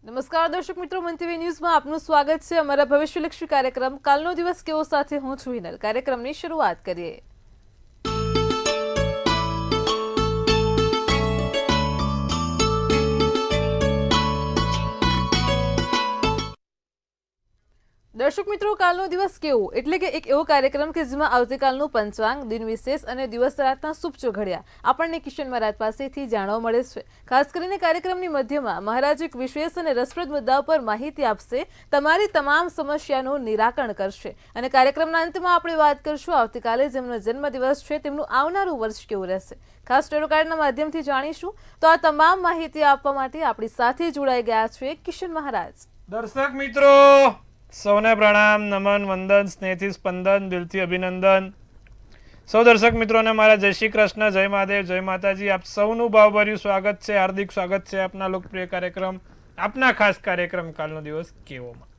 નમસ્કાર દર્શક મિત્રો, મન ટીવી ન્યૂઝમાં આપનું સ્વાગત છે. અમારા ભવિષ્યલક્ષી કાર્યક્રમ કાલનો દિવસ કેવો સાથે હું છું હિનલ. કાર્યક્રમની શરૂઆત કરીએ. દર્શક મિત્રો, કાલનો દિવસ કેવો એટલે કે એક એવો કાર્યક્રમ કે જેમાં આવતીકાલનું પંચાંગ, દિન વિશેષ અને દિવસ રાતના શુભ ઘડિયા આપણને કિશન મહારાજ પાસેથી જાણવા મળે છે. ખાસ કરીને કાર્યક્રમની મધ્યમાં મહારાજ એક વિશેષ અને રસપ્રદ મુદ્દા પર માહિતી આપશે, તમારી તમામ સમસ્યાનું નિરાકરણ કરશે. અને કાર્યક્રમના અંતમાં આપણે વાત કરશું આવતીકાલે જેમનો જન્મદિવસ છે તેમનું આવનારું વર્ષ કેવું રહેશે. ખાસ ટેરો કાર્ડના માધ્યમથી જાણીશું. તો આ તમામ માહિતી આપવા માટે આપણી સાથે જોડાઈ ગયા છે કિશન મહારાજ. દર્શક મિત્રો સૌને પ્રણામ, નમન, વંદન, સ્નેહથી સ્પંદન, દિલથી અભિનંદન. સૌ દર્શક મિત્રોને મારા જય શ્રી કૃષ્ણ, જય મહાદેવ, જય માતાજી. આપ સૌનું ભાવભર્યું સ્વાગત છે, હાર્દિક સ્વાગત છે આપના લોકપ્રિય કાર્યક્રમ, આપના ખાસ કાર્યક્રમ કાલનો દિવસ કેવોમાં.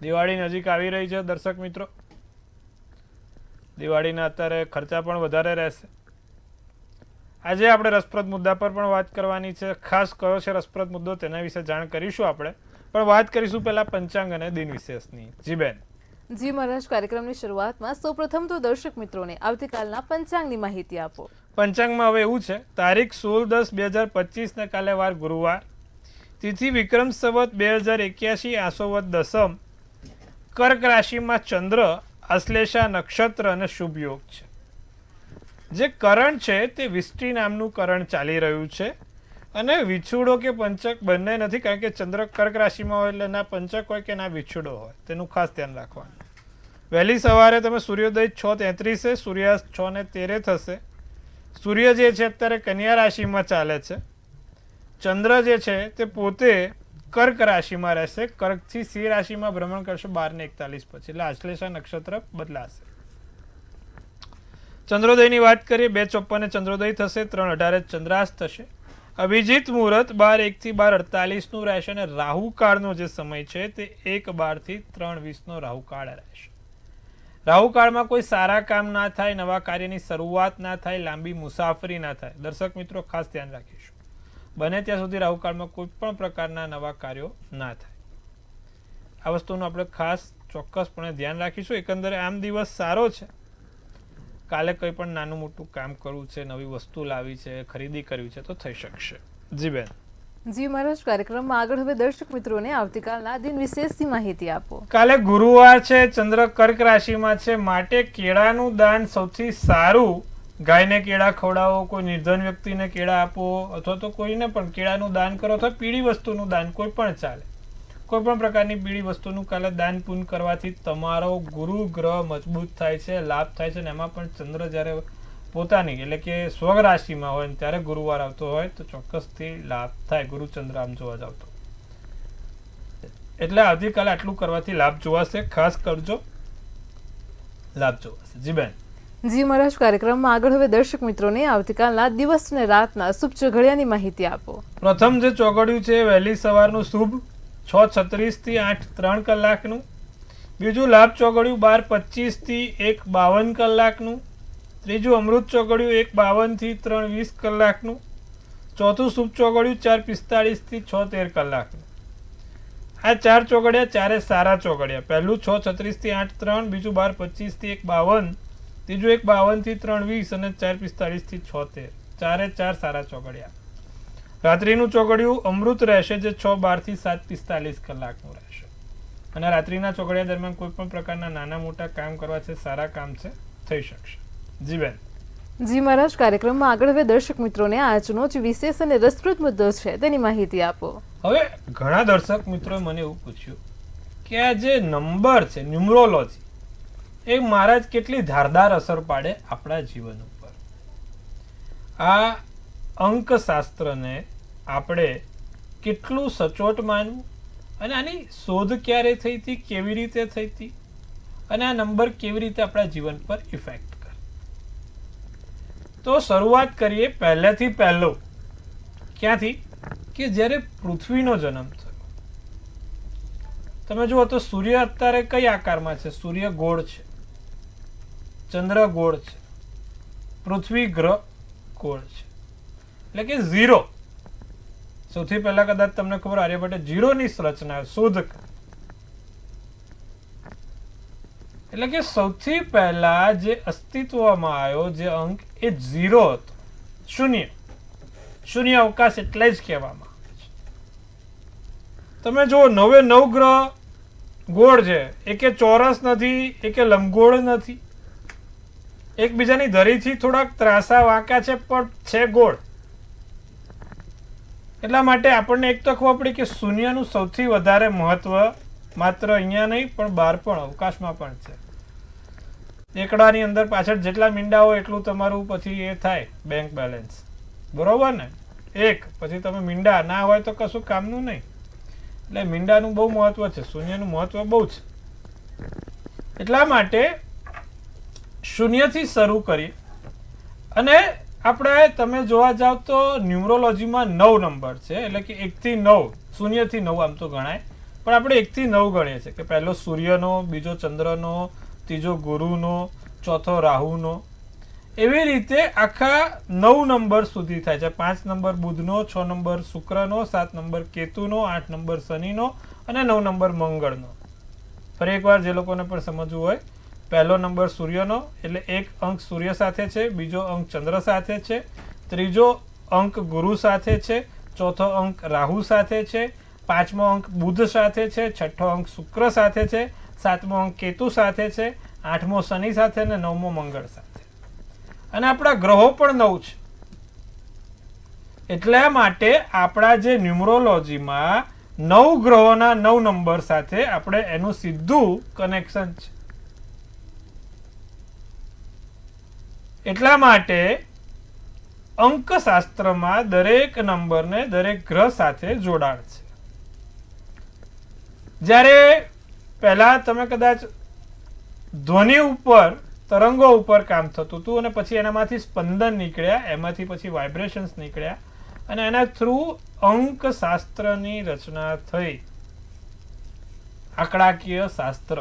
દિવાળી નજીક આવી રહી છે દર્શક મિત્રો. દિવાળીના અત્યારે ખર્ચા પણ વધારે રહેશે. આજે આપણે રસપ્રદ મુદ્દા પર પણ વાત કરવાની છે. ખાસ કયો છે રસપ્રદ મુદ્દો તેના વિશે જાણ કરીશું આપણે, પણ વાત કરીશું પહેલા પંચાંગ અને દિન વિશેષની. જી બેન. જી મહારાજ, કાર્યક્રમની શરૂઆતમાં સૌપ્રથમ તો દર્શક મિત્રોને આવતીકાલના પંચાંગની માહિતી આપો. પંચાંગમાં હવે એવું છે, તારીખ 16/10/2025 ને કાલે વાર ગુરુવાર, તિથિ વિક્રમ સંવત 2081 આસોવદ દસમ, કર્ક રાશિમાં ચંદ્ર, આશ્લેષા નક્ષત્ર અને શુભ યોગ છે. જે કરણ છે તે વિષ્ટિ નામનું કરણ ચાલી રહ્યું છે અને વિછુડો કે પંચક બંને નથી, કારણ કે ચંદ્ર કર્ક રાશિમાં હોય એટલે ના પંચક હોય કે ના વિછુડો હોય, તેનું ખાસ ધ્યાન રાખવાનું. વહેલી સવારે તમે સૂર્યોદય 6:33, સૂર્યાસ્ત 6:13 થશે. સૂર્ય જે છે અત્યારે કન્યા રાશિમાં ચાલે છે. ચંદ્ર જે છે તે પોતે કર્ક રાશિમાં રહેશે, કર્કથી સિંહ રાશિમાં ભ્રમણ કરશે 12:41 પછી, એટલે આશ્લેષા નક્ષત્ર બદલાશે. ચંદ્રોદયની વાત કરીએ, 2:54 ચંદ્રોદય થશે, 3:18 ચંદ્રાસ્ત થશે. અભિજીત મુહૂર્ત 12:01 થી 12:48 નું રહેશે અને રાહુકાળનો જે સમય છે તે 1:12 થી 3:20 નો રાહુકાળ રહેશે. રાહુકાળમાં કોઈ સારા કામ ના થાય, નવા કાર્યની શરૂઆત ના થાય, લાંબી મુસાફરી ના થાય. દર્શક મિત્રો ખાસ ધ્યાન રાખીશું, બને ત્યાં સુધી રાહુકાળમાં કોઈ પણ પ્રકારના નવા કાર્યો ના થાય. આ વસ્તુનું આપણે ખાસ ચોક્કસપણે ધ્યાન રાખીશું. એકંદરે આમ દિવસ સારો છે. કાલે કંઈ પણ નાનું મોટું કામ કરવું છે, નવી વસ્તુ લાવી છે, ખરીદી કરવી છે તો થઈ શકશે. જી બેન. જી મહારાજ, કાર્યક્રમમાં આગળ હવે દર્શક મિત્રોને આવતીકાલના દિન વિશેષની માહિતી આપો. કાલે ગુરુવાર છે, ચંદ્ર કર્ક રાશિમાં છે, માટે કેળાનું દાન સૌથી સારું. ગાયને કેળા ખવડાવો, કોઈ નિર્ધન વ્યક્તિને કેળા આપો, અથવા તો કોઈને પણ કેળાનું દાન કરો, અથવા પીળી વસ્તુનું દાન કોઈ પણ ચાલે. કોઈ પણ પ્રકારની પીળી વસ્તુનું કાલે દાન પુણ્ય કરવાથી તમારો ગુરુ ગ્રહ મજબૂત થાય છે, લાભ થાય છે. અને એમાં પણ ચંદ્ર જ્યારે પોતાની એટલે કે સ્વર્ગ રાશિમાં હોય ત્યારે ગુરુવાર આવતો હોય તો ચોક્કસથી લાભ થાય. ગુરુચંદ્ર આમ જોવા જાવ તો, એટલે આવતીકાલે આટલું કરવાથી લાભ જોવાશે. ખાસ કરજો, લાભ જોવાશે. જી બેન. જી મહારાજ, કાર્યક્રમમાં આગળ હવે દર્શક મિત્રોને આવતીકાલના દિવસ અને રાતના શુભ ઘડિયાની માહિતી આપો. પ્રથમ જે ચોઘડિયું છે વહેલી સવારનું શુભ 6:36 થી 8:03 કલાકનું. બીજું લાભ ચોઘડિયું 12:25 થી 1:52 કલાકનું. ત્રીજું અમૃત ચોઘડિયું 1:52 થી 3:20 કલાકનું. ચોથું શુભ ચોઘડિયું 4:45 થી 6:13 કલાકનું. આ ચાર ચોઘડિયા ચારે સારા ચોઘડિયા. પહેલું 6:36 થી 8:03, બીજું 12:25 થી 1:52, ત્રીજું 1:52 થી 3:20 અને 4:45 થી 6:13. ચારે ચાર સારા ચોઘડિયા. રાત્રિનું ચોઘડિયું અમૃત રહેશે, જે 6:12 થી 7:45 કલાકનું રહેશે. અને રાત્રિના ચોઘડિયા દરમિયાન કોઈ પણ પ્રકારના નાના મોટા કામ કરવા છે, સારા કામ છે, થઈ શકશે. જી બેન. જી મહારાજ, કાર્યક્રમમાં આગળ હવે દર્શક મિત્રોને આજનો જ વિશેષ અને રસપ્રદ મુદ્દો છે તેની માહિતી આપો. હવે ઘણા દર્શક મિત્રોએ મને એવું પૂછ્યું કે આ જે નંબર છે, ન્યુમરોલોજી, એ મહારાજ કેટલી ધારદાર અસર પાડે આપણા જીવન ઉપર. આ અંકશાસ્ત્રને આપણે કેટલું સચોટ માનવું, અને આની શોધ ક્યારે થઈ હતી, કેવી રીતે થઈ હતી, અને આ નંબર કેવી રીતે આપણા જીવન પર ઇફેક્ટ કરે. તો શરૂઆત કરીએ પહેલેથી પહેલો. ક્યાંથી? કે જ્યારે પૃથ્વીનો જન્મ થયો. તમે જુઓ તો સૂર્ય અત્યારે કઈ આકારમાં છે? સૂર્ય ગોળ છે, ચંદ્ર ગોળ છે, પૃથ્વી ગ્રહ ગોળ છે, એટલે કે 0. સૌથી પહેલા કદાચ તમને ખબર આર્યભટ્ટે 0 ની રચના શોધ કરી. એટલે કે સૌથી પહેલા જે અસ્તિત્વમાં આવ્યો જે અંક એ 0 હતો, શૂન્ય. શૂન્ય અવકાશ એટલે જ કહેવામાં આવે છે. તમે જો 9 ગ્રહ ગોળ છે, એકે ચોરસ નથી, એકે લંબગોળ નથી, એકબીજાની ધરીથી થોડાક ત્રાસા વાંકા છે, પણ છે ગોળ. એટલા માટે આપણને એક તો ખબર પડી કે શૂન્યનું સૌથી વધારે મહત્વ માત્ર અહીંયા નહીં પણ બહાર પણ અવકાશમાં પણ છે. એકડાની અંદર પાછળ જેટલા મીંડા હોય એટલું તમારું પછી એ થાય બેંક બેલેન્સ, બરોબર ને? એક પછી તમે મીંડા ના હોય તો કશું કામનું નહીં. એટલે મીંડાનું બહુ મહત્વ છે, શૂન્યનું મહત્વ બહુ છે. એટલા માટે શૂન્યથી શરૂ કરીએ. અને આપણે તમે જોવા જાવ તો ન્યુમરોલોજીમાં 9 નંબર છે, એટલે કે 1 થી 9, 0 થી 9 આમ તો ગણાય, પણ આપણે 1 થી 9 ગણીએ છીએ કે પહેલો સૂર્યનો, બીજો ચંદ્રનો, ત્રીજો ગુરુનો, ચોથો રાહુનો. એવી રીતે આખા 9 નંબર સુધી થાય છે. 5 નંબર બુધનો, 6 નંબર શુક્રનો, 7 નંબર કેતુનો, 8 નંબર શનિનો અને 9 નંબર મંગળનો. ફરી એકવાર જે લોકોને પણ સમજવું હોય, પહેલો નંબર સૂર્યનો એટલે એક અંક સૂર્ય સાથે છે, બીજો અંક ચંદ્ર સાથે છે, ત્રીજો અંક ગુરુ સાથે છે, ચોથો અંક રાહુ સાથે છે, પાંચમો અંક બુધ સાથે છે, છઠ્ઠો અંક શુક્ર સાથે છે, સાતમો અંક કેતુ સાથે છે, આઠમો શનિ સાથે અને નવમો મંગળ સાથે. અને આપણા ગ્રહો પણ 9 છે. એટલા માટે આપણા જે ન્યુમરોલોજીમાં 9 ગ્રહોના 9 નંબર સાથે આપણે એનું સીધું કનેક્શન છે. એટલા માટે અંકશાસ્ત્રમાં દરેક નંબરને દરેક ગ્રહ સાથે જોડાણ છે. જ્યારે પહેલા તમે કદાચ ધ્વનિ ઉપર, તરંગો ઉપર કામ થતું હતું અને પછી એનામાંથી સ્પંદન નીકળ્યા, એમાંથી પછી વાઇબ્રેશન્સ નીકળ્યા અને એના થ્રુ અંકશાસ્ત્રની રચના થઈ. આંકડાકીય શાસ્ત્ર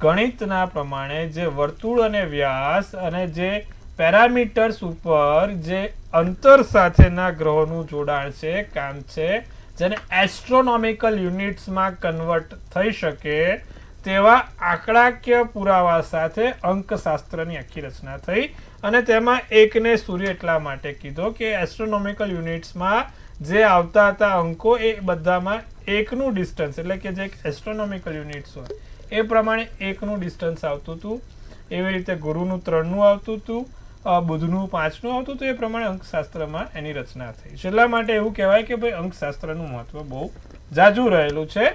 ગણિતના પ્રમાણે જે વર્તુળ અને વ્યાસ અને જે પેરામીટર્સ ઉપર જે અંતર સાથેના ગ્રહોનું જોડાણ છે, કામ છે, જેને એસ્ટ્રોનોમિકલ યુનિટ્સમાં કન્વર્ટ થઈ શકે તેવા આંકડાકીય પુરાવા સાથે અંકશાસ્ત્રની આખી રચના થઈ. અને તેમાં એકને સૂર્ય એટલા માટે કીધો કે એસ્ટ્રોનોમિકલ યુનિટ્સમાં જે આવતા હતા અંકો એ બધામાં એકનું ડિસ્ટન્સ, એટલે કે જે એસ્ટ્રોનોમિકલ યુનિટ્સ હોય એ પ્રમાણે એકનું ડિસ્ટન્સ આવતું હતું. એવી રીતે ગુરુનું 3નું આવતું હતું, બુધનું 5નું આવતું હતું. એ પ્રમાણે અંકશાસ્ત્રમાં એની રચના થઈ. એટલા માટે એવું કહેવાય કે ભાઈ અંકશાસ્ત્રનું મહત્વ બહુ જાજુ રહેલું છે,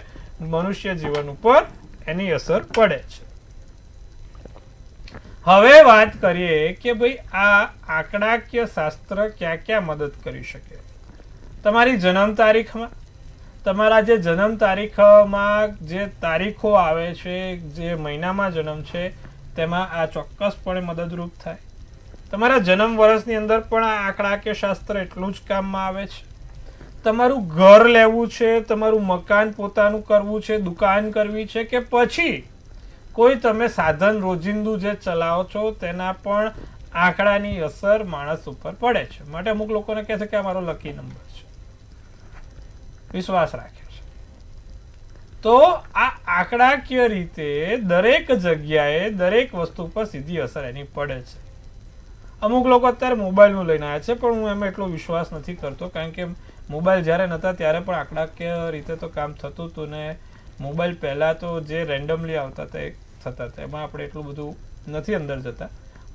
મનુષ્ય જીવન ઉપર એની અસર પડે છે. હવે વાત કરીએ કે ભાઈ આ આંકડાકીય શાસ્ત્ર ક્યાં ક્યાં મદદ કરી શકે. તમારી જન્મ તારીખમાં, તમારા જે જન્મ તારીખમાં જે તારીખો આવે છે, જે મહિનામાં જન્મ છે તેમાં આ ચોક્કસપણે મદદરૂપ થાય. તમારા જન્મ વર્ષની અંદર પણ આ આંકડાકીય શાસ્ત્ર એટલું જ કામમાં આવે છે. તમારું ઘર લેવું છે, તમારું મકાન પોતાનું કરવું છે, દુકાન કરવી છે કે પછી કોઈ તમે સાધન રોજિંદુ જે ચલાવો છો તેના પણ આંકડાની અસર માણસ ઉપર પડે છે. માટે અમુક લોકોને કહે છે કે આ મારો લકી નંબર છે, વિશ્વાસ રાખ્યો છે. તો આ આંકડાકીય રીતે દરેક જગ્યાએ દરેક વસ્તુ પર સીધી અસર એની પડે છે. અમુક લોકો અત્યારે મોબાઈલનું લઈને આવ્યા છે, પણ હું એમાં એટલો વિશ્વાસ નથી કરતો, કારણ કે મોબાઈલ જ્યારે નહોતા ત્યારે પણ આંકડાકીય રીતે તો કામ થતું હતું ને મોબાઈલ પહેલાં તો જે રેન્ડમલી આવતા હતા એ થતા હતા, એમાં આપણે એટલું બધું નથી અંદર જતા.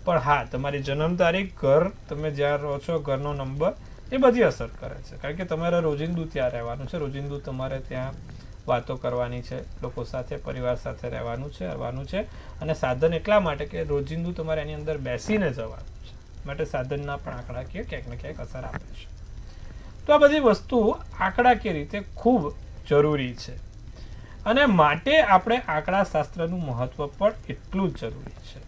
પણ હા, તમારી જન્મ તારીખ, ઘર, તમે જ્યાં રહો છો, ઘરનો નંબર, એ બધી અસર કરે છે. કારણ કે તમારે રોજિંદુ ત્યાં રહેવાનું છે, રોજિંદુ તમારે ત્યાં વાતો કરવાની છે, લોકો સાથે, પરિવાર સાથે રહેવાનું છે, આવવાનું છે. અને સાધન એટલા માટે કે રોજિંદુ તમારે એની અંદર બેસીને જવાનું છે, માટે સાધનના પણ આંકડાકીય ક્યાંક ને ક્યાંક અસર આપે છે. તો આ બધી વસ્તુ આંકડાકીય રીતે ખૂબ જરૂરી છે અને માટે આપણે આંકડાશાસ્ત્રનું મહત્વ પણ એટલું જ જરૂરી છે.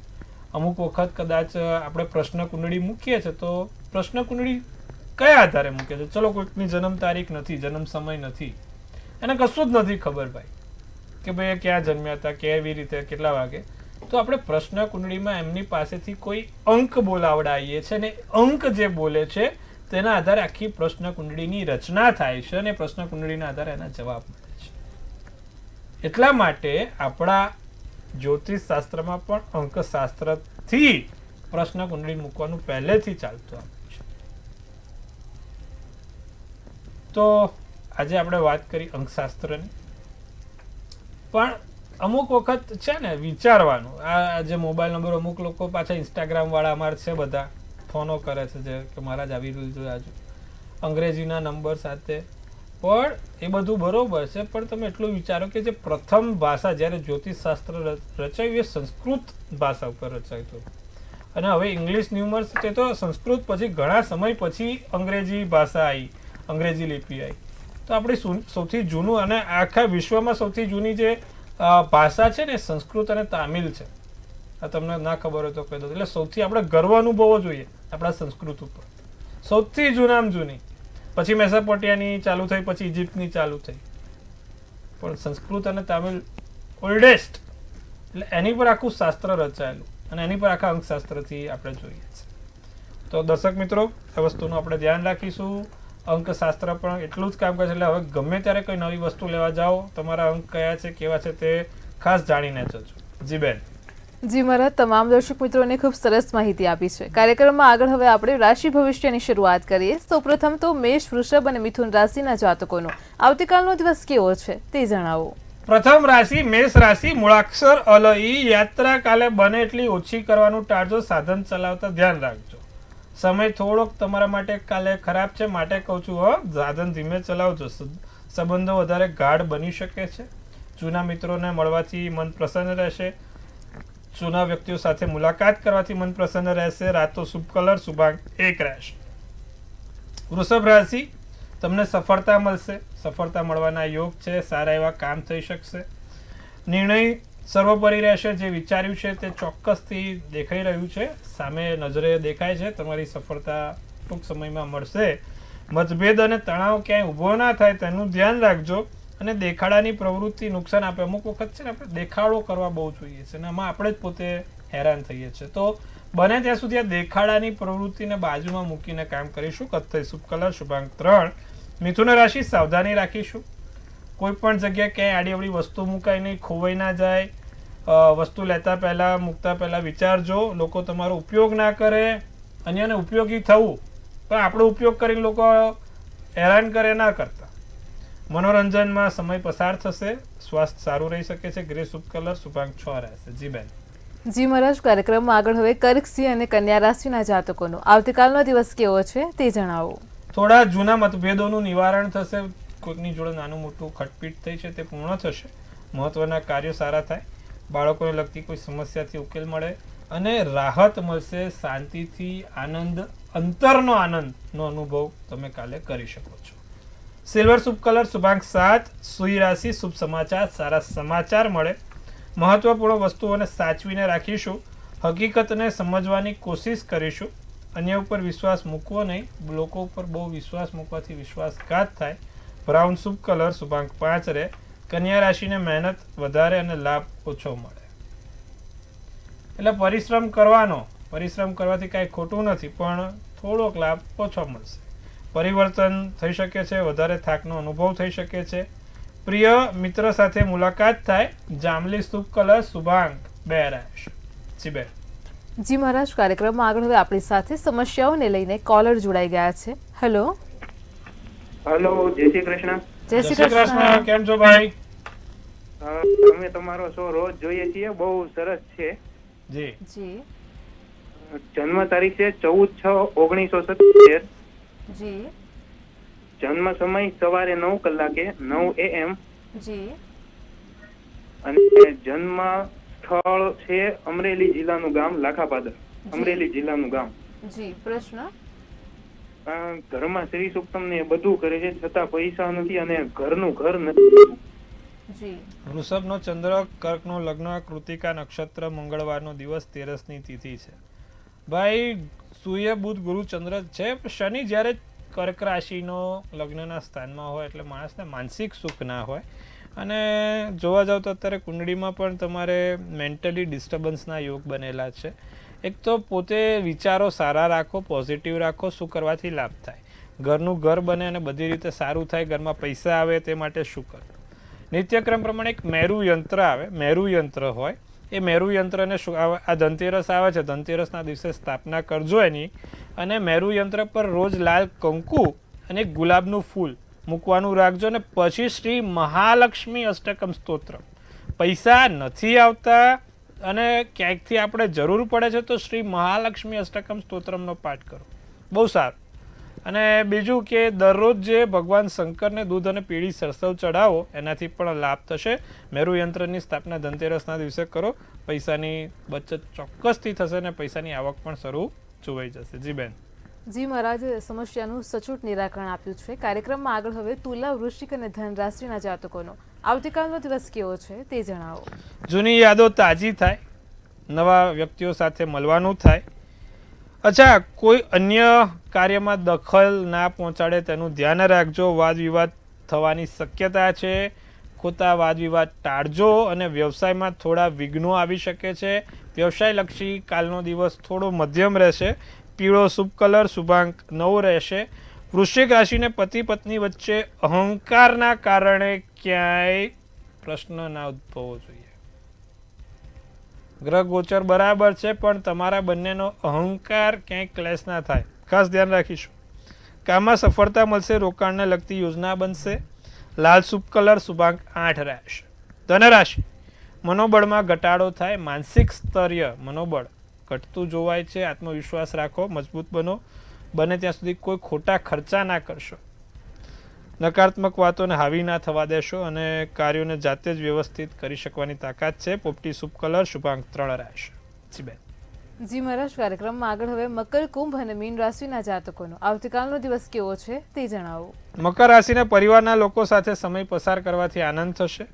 અમુક વખત કદાચ આપણે પ્રશ્ન કુંડળી મૂકીએ છીએ તો પ્રશ્ન કુંડળી કયા આધારે મૂકે છે? ચલો કોઈકની જન્મ તારીખ નથી, જન્મ સમય નથી, એને કશું જ નથી ખબર ભાઈ કે ભાઈ એ ક્યાં જન્મ્યા હતા, કેવી રીતે, કેટલા વાગે, તો આપણે પ્રશ્ન કુંડળીમાં એમની પાસેથી કોઈ અંક બોલાવડાવીએ છીએ ને અંક જે બોલે છે તેના આધારે આખી પ્રશ્ન કુંડળીની રચના થાય છે અને પ્રશ્ન કુંડળીના આધારે એના જવાબ મળે છે. એટલા માટે આપણા જ્યોતિષ શાસ્ત્રમાં પણ અંકશાસ્ત્રથી પ્રશ્ન કુંડળી મૂકવાનું પહેલેથી ચાલતું આવ્યું છે. તો આજે આપણે વાત કરી અંકશાસ્ત્રની, પણ અમુક વખત છે ને વિચારવાનું. આ જે મોબાઈલ નંબર અમુક લોકો પાછા ઇન્સ્ટાગ્રામ વાળા અમારે છે, બધા ફોનો કરે છે જે કે મારા જ આવી રહ્યું છે આજુ અંગ્રેજીના નંબર સાથે. પણ એ બધું બરોબર છે, પણ તમે એટલું વિચારો કે જે પ્રથમ ભાષા જ્યારે જ્યોતિષશાસ્ત્ર રચાયું એ સંસ્કૃત ભાષા ઉપર રચાયું હતું, અને હવે ઇંગ્લિશ ન્યુમર્સ છે તો સંસ્કૃત પછી ઘણા સમય પછી અંગ્રેજી ભાષા આવી, અંગ્રેજી લિપિ આવી. તો આપણી સૌથી જૂનું અને આખા વિશ્વમાં સૌથી જૂની જે ભાષા છે ને સંસ્કૃત અને તામિલ છે. આ તમને ના ખબર હોય તો કહી દો. એટલે સૌથી આપણે ગર્વ અનુભવવો જોઈએ આપણા સંસ્કૃત ઉપર, સૌથી જૂનામાં જૂની. પછી મેસોપોટેમિયાની ચાલુ થઈ, પછી ઇજિપ્તની ચાલુ થઈ, પણ સંસ્કૃત અને તામિલ ઓલ્ડેસ્ટ. એટલે એની પર આખું શાસ્ત્ર રચાયેલું અને એની પર આખા અંકશાસ્ત્રથી આપણે જોઈએ છીએ. તો દર્શક મિત્રો, એ વસ્તુનું આપણે ધ્યાન રાખીશું. અંકશાસ્ત્ર પણ એટલું જ કામ કરે છે. એટલે હવે ગમે ત્યારે કોઈ નવી વસ્તુ લેવા જાઓ, તમારા અંક કયા છે કેવા છે તે ખાસ જાણીને જજો. જી બેન. જી મહારાજ, તમામ દર્શક મિત્રોને ખૂબ સરસ માહિતી આપી છે. કાર્યક્રમમાં આગળ હવે આપણે રાશિ ભવિષ્યની શરૂઆત કરીએ. સૌપ્રથમ તો મેષ, વૃષભ અને મિથુન રાશિના જાતકોનો આવતીકાલનો દિવસ કેવો છે તે જણાવો. પ્રથમ રાશિ મેષ રાશિ. મૂળાક્ષર અલ ઈ. યાત્રા કાલે બને એટલી ઓછી કરવાનું ટાળજો. સાધન ચલાવતા ધ્યાન રાખજો. સમય થોડોક તમારા માટે કાલે ખરાબ છે, માટે કહું છું સાધન ધીમે ચલાવજો. સંબંધો વધારે ગાઢ બની શકે છે. જૂના મિત્રોને મળવાથી મન પ્રસન્ન રહેશે. જૂના વ્યક્તિઓ સાથે મુલાકાત કરવાથી મન પ્રસન્ન રહેશે. રાતો શુભ કલર શુભાંક 1 રહેશે. વૃષભ રાશિ. તમને સફળતા મળશે. સફળતા મળવાના યોગ છે. સારા એવા કામ થઈ શકશે. નિર્ણય સર્વોપરી રહેશે. જે વિચાર્યું છે તે ચોક્કસથી દેખાઈ રહ્યું છે, સામે નજરે દેખાય છે. તમારી સફળતા ટૂંક સમયમાં મળશે. મતભેદ અને તણાવ ક્યાંય ઊભો ના થાય તેનું ધ્યાન રાખજો. અને દેખાડાની પ્રવૃત્તિ નુકસાન આપે. અમુક વખત છે ને આપણે દેખાડો કરવા બહુ જોઈએ છે, અને આમાં આપણે જ પોતે હેરાન થઈએ છીએ. તો બને ત્યાં સુધી આ દેખાડાની પ્રવૃત્તિને બાજુમાં મૂકીને કામ કરીશું. કથ્થઈ શુભ કલર શુભાંક 3. મિથુન રાશિ. સાવધાની રાખીશું. કોઈ પણ જગ્યાએ ક્યાંય આડીઅવળી વસ્તુ મુકાય નહીં, ખોવાઈ ના જાય. વસ્તુ લેતા પહેલાં મૂકતા પહેલાં વિચારજો. લોકો તમારો ઉપયોગ ના કરે. અન્યને ઉપયોગી થવું, પણ આપણો ઉપયોગ કરીને લોકો હેરાન કરે ના કરતા. મનોરંજનમાં સમય પસાર થશે. સ્વાસ્થ્ય સારું રહી શકે છે. ગ્રે શુભ કલર શુભાંક 6 રહેશે. જી બેન. જી મહારાજ, કાર્યક્રમમાં આગળ હવે કર્ક, સિંહ અને કન્યા રાશિના જાતકોનો આવતીકાલનો દિવસ કેવો છે તે જણાવો. થોડા જૂના મતભેદોનું નિવારણ થશે. કોઈકની જોડે નાનું મોટું ખટપીટ થઈ છે તે પૂર્ણ થશે. મહત્વના કાર્યો સારા થાય. બાળકોને લગતી કોઈ સમસ્યાથી ઉકેલ મળે અને રાહત મળશે. શાંતિથી આનંદ, અંતરનો આનંદનો અનુભવ તમે કાલે કરી શકો છો. સિલ્વર શુભ કલર શુભાંક 7. સિંહ રાશિ. શુભ સમાચાર, સારા સમાચાર મળે. મહત્વપૂર્ણ વસ્તુઓને સાચવીને રાખીશું. હકીકતને સમજવાની કોશિશ કરીશું. અન્ય ઉપર વિશ્વાસ મૂકવો નહીં. લોકો ઉપર બહુ વિશ્વાસ મૂકવાથી વિશ્વાસઘાત થાય. બ્રાઉન શુભ કલર શુભાંક 5 રહે. કન્યા રાશિને મહેનત વધારે અને લાભ ઓછો મળે. એટલે પરિશ્રમ કરવાનો. પરિશ્રમ કરવાથી કાંઈ ખોટું નથી, પણ થોડોક લાભ ઓછો મળશે. પરિવર્તન થઈ શકે છે. વધારે થાકનો અનુભવ થઈ શકે છે. પ્રિય મિત્ર સાથે મુલાકાત થાય. જાંબલી શુભ કલર શુભાંક 2 રહેશે. જી બેન. જી મહારાજ, કાર્યક્રમમાં આગળ હવે આપણી સાથે સમસ્યાઓને લઈને કોલર જોડાઈ ગયા છે. હેલો. હેલો, જય શ્રી કૃષ્ણ. જય શ્રી કૃષ્ણ. કેમ છો ભાઈ? અમે તમારો શો રોજ જોઈએ છીએ, બહુ સરસ છે. જી જી જન્મ તારીખ છે 14/6/1970. જી જન્મ સમય સવારે 9 કલાકે 9 AM. જી અને જન્મ સ્થળ છે અમરેલી જિલ્લાનું ગામ લાખાપાદર. અમરેલી જિલ્લાનું ગામ. જી. પ્રશ્ન. ઘરમાં શ્રી સૂક્તમ ને બધું કરે છે, છતાં પૈસા નથી અને ઘરનું ઘર નથી. જી. વૃષભનો ચંદ્ર, કર્કનો લગ્ન, કૃતિકા નક્ષત્ર, મંગળવારનો દિવસ, 13ની તિથિ છે. ભાઈ સૂર્ય, બુધ, ગુરુ, ચંદ્ર છે. શનિ જ્યારે કર્ક રાશિનો લગ્નના સ્થાનમાં હોય એટલે માણસને માનસિક સુખ ના હોય. અને જોવા જાવ તો અત્યારે કુંડળીમાં પણ તમારે મેન્ટલી ડિસ્ટર્બન્સના યોગ બનેલા છે. એક તો પોતે વિચારો સારા રાખો, પોઝિટિવ રાખો, શું કરવાથી લાભ થાય, ઘરનું ઘર બને અને બધી રીતે સારું થાય, ઘરમાં પૈસા આવે, તે માટે શું કરવું. નિત્યક્રમ પ્રમાણે એક મેરુ યંત્ર આવે, મેરુ યંત્ર હોય, એ મેરુ યંત્રને શું આ ધનતેરસ આવે છે, ધનતેરસના દિવસે સ્થાપના કરજો એની, અને મેરુ યંત્ર પર રોજ લાલ કંકુ અને એક ગુલાબનું ફૂલ મૂકવાનું રાખજો. અને પછી શ્રી મહાલક્ષ્મી અષ્ટકમ સ્તોત્ર, પૈસા નથી આવતા અને ક્યાંકથી આપણે જરૂર પડે છે તો શ્રી મહાલક્ષ્મી અષ્ટકમ સ્તોત્રમનો પાઠ કરો, બહુ સારું. અને બીજું કે દરરોજ જે ભગવાન શંકરને દૂધ અને પીળી સરસવ ચડાવો, એનાથી પણ લાભ થશે. મેરુ યંત્રની સ્થાપના ધનતેરસના દિવસે કરો, પૈસાની બચત ચોક્કસથી થશે અને પૈસાની આવક પણ શરૂ જોવાઈ જશે. જી બેન. જી મહારાજ, સમસ્યાનું સચોટ નિરાકરણ આપ્યું છે. કાર્યક્રમમાં આગળ હવે તુલા, વૃશ્ચિક અને ધન રાશિના જાતકોનો આવતીકાલનો દિવસ કેવો છે તે જણાવો. જૂની યાદો તાજી થાય, નવા વ્યક્તિઓ સાથે મળવાનું થાય. અચ્છા, કોઈ અન્ય કાર્યમાં દખલ ના પહોંચાડે તેનું ધ્યાન રાખજો. વાદ વિવાદ થવાની શક્યતા છે, ખોટા વાદ વિવાદ ટાળજો. અને વ્યવસાયમાં થોડા વિઘ્નો આવી શકે છે. વ્યવસાયલક્ષી કાલનો દિવસ થોડો મધ્યમ રહેશે. પીળો શુભ કલર, શુભાંક 9 રહેશે. વૃશ્ચિક રાશિને પતિ પત્ની વચ્ચે અહંકારના કારણે ક્યાંય પ્રશ્ન ના ઉદ્ભવવો જોઈએ. ગ્રહ ગોચર બરાબર છે, પણ તમારા બંનેનો અહંકાર ક્યાંય ક્લેશ ના થાય, ખાસ ધ્યાન રાખીશું. કામમાં સફળતા મળશે, રોકાણને લગતી યોજના બનશે. લાલ શુભ કલર, શુભાંક 8 રહેશે. ધનરાશિ, મનોબળમાં ઘટાડો થાય, માનસિક સ્તરીય મનોબળ ઘટતું જોવાય છે. આત્મવિશ્વાસ રાખો, મજબૂત બનો, બને ત્યાં સુધી કોઈ ખોટા ખર્ચા ના કરશો. નકારાત્મક વાતોને હાવી ના થવા દેશો અને કાર્યોને જાતે જ વ્યવસ્થિત કરી શકવાની તાકાત છે. પોપટી શુભ કલર, શુભાંક 3 રહેશે. જી બેન. જી મહારાજ, કાર્યક્રમમાં આગળ હવે મકર, કુંભ અને મીન રાશિના જાતકોનો આવતીકાલનો દિવસ કેવો છે તે જણાવો. મકર રાશિને પરિવારના લોકો સાથે સમય પસાર કરવાથી આનંદ થશે.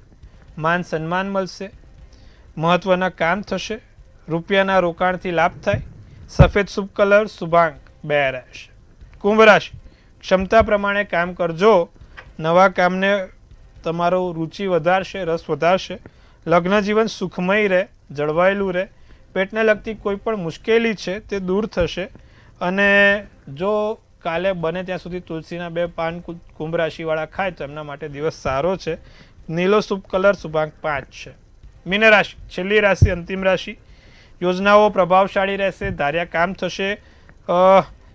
માન સન્માન મળશે. મહત્વના કામ થશે. રૂપિયાના રોકાણથી લાભ થાય. સફેદ શુભ કલર, શુભાંક 2 રહેશે. કુંભ રાશિ, ક્ષમતા પ્રમાણે કામ કરજો. નવા કામને તમારો રુચિ વધારશે, રસ વધારશે. લગ્ન જીવન સુખમય રહે, જળવાયેલું રહે. પેટને લગતી કોઈ પણ મુશ્કેલી છે તે દૂર થશે. અને જો કાલે બને ત્યાં સુધી તુલસીના 2 પાન કુંભ રાશિવાળા ખાય તો એમના માટે દિવસ સારો છે. નીલો શુભ કલર, શુભાંક 5 છે. મીન રાશિ, છેલ્લી રાશિ, અંતિમ રાશિ. યોજનાઓ પ્રભાવશાળી રહેશે, ધાર્યા કામ થશે.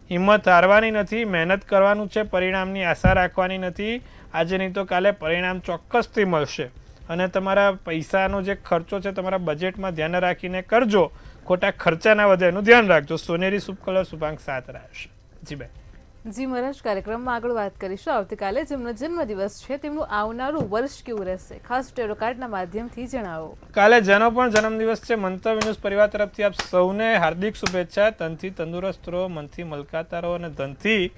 હિંમત હારવાની નથી, મહેનત કરવાનું છે, પરિણામની આશા રાખવાની નથી. આજે નહીં તો કાલે પરિણામ ચોક્કસથી મળશે. અને તમારા પૈસાનો જે ખર્ચો છે તમારા બજેટમાં ધ્યાન રાખીને કરજો, ખોટા ખર્ચા ના વધે એનું ધ્યાન રાખજો. સોનેરી શુભ કલર, શુભાંક 7 રહેશે. જી બેન. જી મહારાજ, કાર્યક્રમમાં આગળ વાત કરીશું આવતીકાલે જેમનો જન્મદિવસ છે તેમનું આવનારું વર્ષ કેવું રહેશે, ખાસ ટેરો કાર્ડના માધ્યમથી જણાવો. કાલે જેનો પણ જન્મદિવસ છે, મંતવ્ય ન્યૂઝ પરિવાર તરફથી આપ સૌને હાર્દિક શુભેચ્છા. તનથી તંદુરસ્ત રહો, મનથી મલકાતા રહો અને ધનથી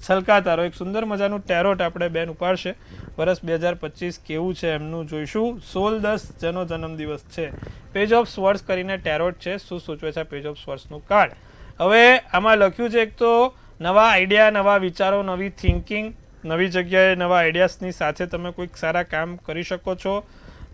છલકાતા રહો. એક સુંદર મજાનું ટેરોટ આપણે બેન ઉપાડશે. વર્ષ 2025 કેવું છે એમનું જોઈશું. 16/10 જેનો જન્મદિવસ છે, પેજ ઓફ સ્વર્ડ્સ કરીને ટેરોટ છે. શું સૂચવે છે પેજ ઓફ સ્વર્ડ્સનું કાર્ડ? હવે આમાં લખ્યું છે એક તો નવા આઈડિયા, નવા વિચારો, નવી થિંકિંગ, નવી જગ્યાએ નવા આઈડિયાસની સાથે તમે કોઈક સારા કામ કરી શકો છો.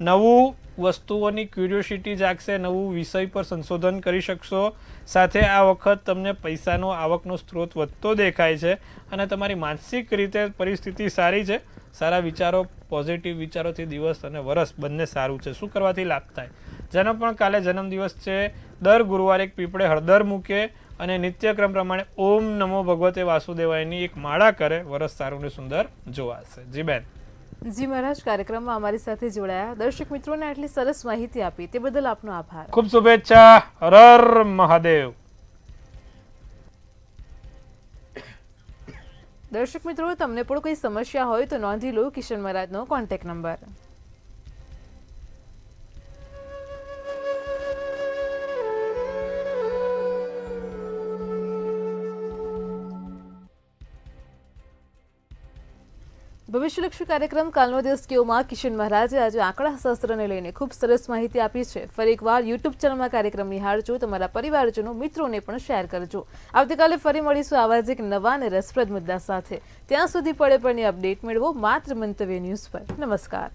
નવું વસ્તુઓની ક્યુરિયોસિટી જાગશે, નવું વિષય પર સંશોધન કરી શકશો. સાથે આ વખત તમને પૈસાનો આવકનો સ્ત્રોત વધતો દેખાય છે અને તમારી માનસિક રીતે પરિસ્થિતિ સારી છે. સારા વિચારો, પોઝિટિવ વિચારોથી દિવસ અને વર્ષ બંને સારું છે. શું કરવાથી લાભ થાય? જેનો પણ કાલે જન્મદિવસ છે, દર ગુરુવારે એક પીપળે હળદર મૂકે અને નિત્યક્રમ પ્રમાણે ઓમ નમો ભગવતે વાસુદેવાયની એક માળા કરે, વરસ સારું ને સુંદર જોવાશે. જી બેન. જી મહારાજ, કાર્યક્રમમાં અમારી સાથે જોડાયા દર્શક મિત્રોને આટલી સરસ માહિતી આપી તે બદલ આપનો આભાર. ખૂબ શુભેચ્છા. હર મહાદેવ. દર્શક મિત્રો, તમને પણ કોઈ સમસ્યા હોય તો નોંધી લો કિશન મહારાજનો કોન્ટેક્ટ નંબર. ભવિષ્યલક્ષી કાર્યક્રમ કાલનો દિવસ કેવોમાં કિશન મહારાજે આજે આંકડા શાસ્ત્રને લઈને ખૂબ સરસ માહિતી આપી છે. ફરી એકવાર યુટ્યુબ ચેનલમાં કાર્યક્રમ નિહાળજો, તમારા પરિવારજનો, મિત્રોને પણ શેર કરજો. આવતીકાલે ફરી મળીશું આવા જ એક નવા અને રસપ્રદ મુદ્દા સાથે. ત્યાં સુધી પડે પણની અપડેટ મેળવો માત્ર મંતવ્ય ન્યૂઝ પર. નમસ્કાર.